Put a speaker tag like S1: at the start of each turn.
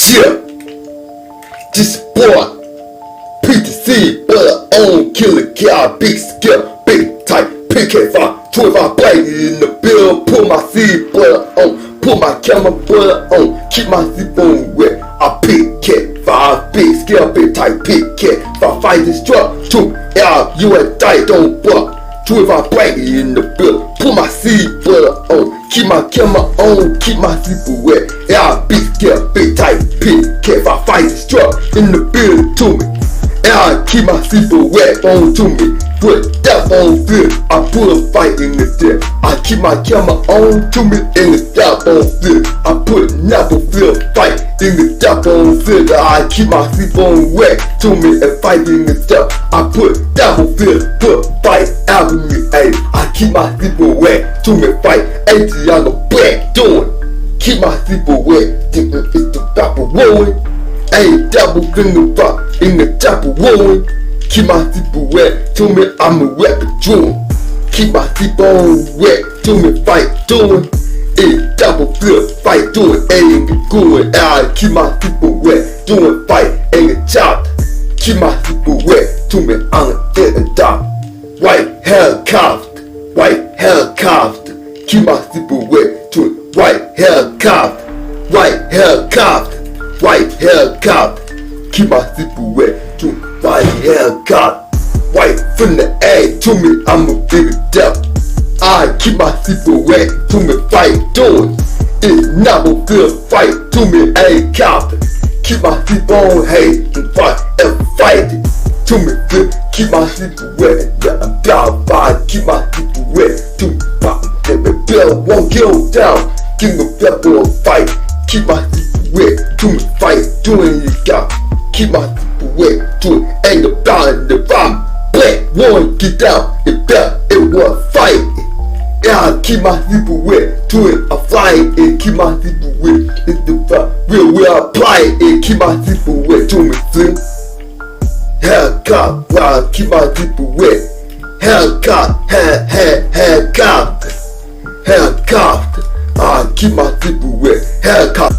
S1: Yeah, this boy, C-Butler On, killer cow, big scale, big tight, PK5, 25 blade in the bill, put my C-Butler on, put my camera butter on, keep my C-phone wet. I PK5, big scale, big tight, PK5, fight this truck, 2 L, you a die, don't buck. 25 blade in the bill, put my C-Butler on, keep my camera on, keep my C-phone wet. Yeah, big scale, big tight, PK5, fight this truck in the bill to me. And I keep my C-phone wet on to me. Put that on field, I put a fight in the dip. I keep my camera on to me in the dap on field. I put never field fight in the dap on field. I keep my C-phone wet to me and fight in the dap. I put double field, put fight avenue A. I keep my C-phone wet to me fight 80 on the back doing. Keep my C-phone wet, thinking it's the double rolling. Ayy, double finger pop in the double rolling. Keep my C-phone wet to me, I'm a rapper doing. Keep my C-phone wet to me, fight doing. Ayy, double flip, fight doing, ayy, get good. I keep my C-phone wet, doing fight, ain't a chop. Keep my C-phone wet to me, I'm a top. White hair cuffed, white hair cuffed. Keep my C-phone wet to it, white hair cuffed, white hair cuffed, white hair cuffed. Keep my C-phone wet to it, white hair cuffed. White from the egg to me, I'm a bigger devil. I keep my C-phone wet to me, fight doing. It's never feel fight to me, ain't counting. Keep my C-phone hate and fight and fight it. To me, flip, keep my C-phone wet. Yeah, I'm down by, keep my C-phone wet. To me, pop, baby, bill won't go down. King of pepper fight. Keep my C-phone wet to me, fight doing it, got. Keep my C-phone wet to it, ain't about the bomb. Black one, get down, it better, it was fight. Yeah, I keep my C-phone wet to it, I fly it, and keep my C-phone wet. It's the fire, real, I apply it, and keep my C-phone wet to me, see? Haircut, while I keep my C-phone wet. Haircut, haircut, haircut. I keep my C-phone wet, haircut.